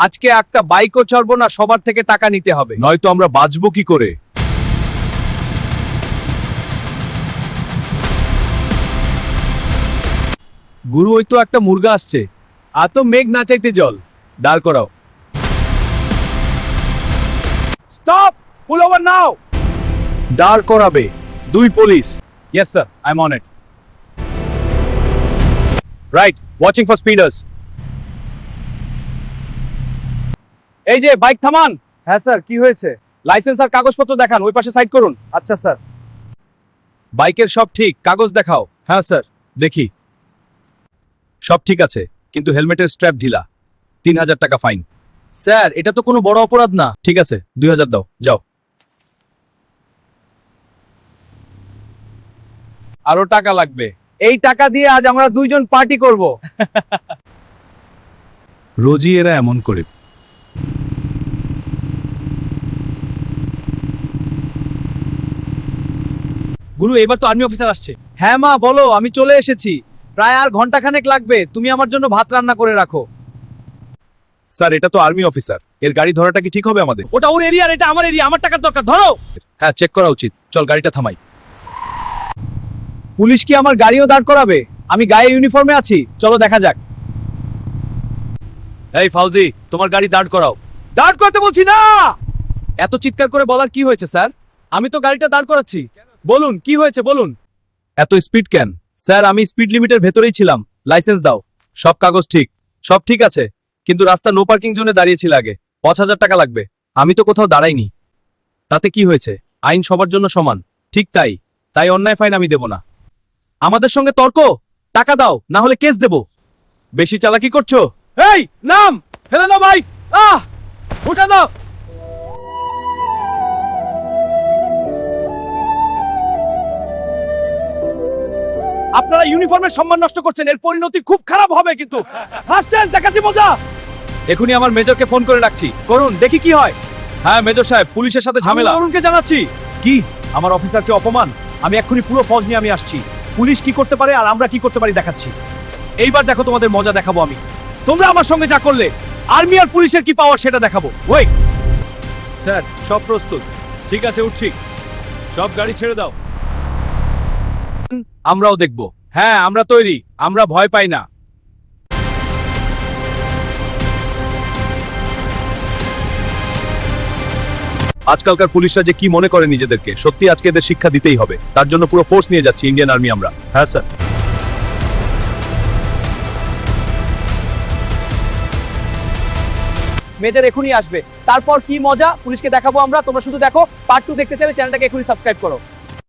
আজকে একটা বাইকও চড়বো না, সবার থেকে টাকা নিতে হবে, নয়তো আমরা বাঁচবো কি করে। গুরু, ওই তো একটা মুরগা আসছে। আর তো মেঘ না চাইতে জল, দাঁড় করাও। Stop, pull over now. দাঁড় করাবে 2 police. Yes sir, I am on it. Right, watching for speeders. এই যে বাইক থামান। হ্যাঁ স্যার, কি হয়েছে? লাইসেন্স আর কাগজপত্র দেখান, ওই পাশে সাইড করুন। আচ্ছা স্যার। বাইকের সব ঠিক, কাগজ দেখাও। হ্যাঁ স্যার, দেখি। সব ঠিক আছে, কিন্তু হেলমেটের স্ট্র্যাপ ঢিলা। 3000 টাকা ফাইন। স্যার, এটা তো কোনো বড় অপরাধ না। ঠিক আছে, 2000 দাও, যাও। আরো টাকা লাগবে। এই টাকা দিয়ে আজ আমরা 2 জন পার্টি করব। রোজই এরা এমন করে। গুরু, এবার তো আর্মি অফিসার আসছে। হ্যাঁ মা, বলো, আমি চলে এসেছি। প্রায় আর ঘন্টাখানেক লাগবে, তুমি আমার জন্য ভাত রান্না করে রাখো। স্যার, এটা তো আর্মি অফিসার, এর গাড়ি ধরাটা কি ঠিক হবে আমাদের? ওটা ওর এরিয়া, এটা আমার এরিয়া, আমার টাকার দরকার, ধরো। হ্যাঁ, চেক করা উচিত। চল গাড়িটা থামাই। পুলিশ কি আমার গাড়িও দাঁড় করাবে? আমি গায়ে ইউনিফর্মে আছি, চলো দেখা যাক। এই ফাউজি, তোমার গাড়ি দাঁড় করাও। দাঁড় করতে বলছি না। এত চিৎকার করে বলার কি হয়েছে স্যার? আমি তো গাড়িটা দাঁড় করাচ্ছি, বলুন কি হয়েছে বলুন। এত স্পিড কেন? স্যার, আমি স্পিড লিমিটের ভেতরেই ছিলাম। লাইসেন্স দাও। সব কাগজ ঠিক, সব ঠিক আছে, কিন্তু রাস্তা নো পার্কিং জোনে দাঁড়িয়েছিল আগে। 5000 টাকা লাগবে। আমি তো কোথাও দাঁড়াইনি। তাতে কি হয়েছে? আইন সবার জন্য সমান। ঠিক তাই, তাই অন্যায় ফাইন আমি দেব না। আমাদের সঙ্গে তর্ক? টাকা দাও, না হলে কেস দেব। বেশি চালাকি করছো? এই নাম, ফেলে দাও ভাই। উঠে দাও। আপনারা ইউনিফর্মের সম্মান নষ্ট করছেন, এর পরিণতি খুব খারাপ হবে কিন্তু। হাসছেন, দেখাচ্ছি মজা। এখনই আমার মেজরকে ফোন করে রাখছি। করুন, দেখি কি হয়। হ্যাঁ মেজর সাহেব, পুলিশের সাথে ঝামেলা। অরুণকে জানাচ্ছি। কি আমার অফিসারকে অপমান? আমি এক্ষুনি পুরো ফৌজ নিয়ে আমি আসছি। পুলিশ কি করতে পারে আর আমরা কি করতে পারি দেখাচ্ছি। এইবার দেখো, তোমাদের মজা দেখাবো আমি। তোমরা আমার সঙ্গে যা করলে, আর্মি আর পুলিশের কি পাওয়ার সেটা দেখাবো। ওই স্যার, সব প্রস্তুত। ঠিক আছে, উঠছি। সব গাড়ি ছেড়ে দাও। আমরাও দেখব। হ্যাঁ, আমরা তৈরি, আমরা ভয় পাই না। আজকালকার পুলিশরা যে কি মনে করে নিজেদেরকে, সত্যি আজকে এদের শিক্ষা দিতেই হবে। তার জন্য পুরো ফোর্স নিয়ে যাচ্ছি, ইন্ডিয়ান আর্মি আমরা। হ্যাঁ স্যার। মেজর এখনই আসবে, তারপর কি মজা পুলিশকে দেখাবো আমরা। তোমরা শুধু দেখো। পার্ট 2 দেখতে চাইলে চ্যানেলটাকে এখনই সাবস্ক্রাইব করো।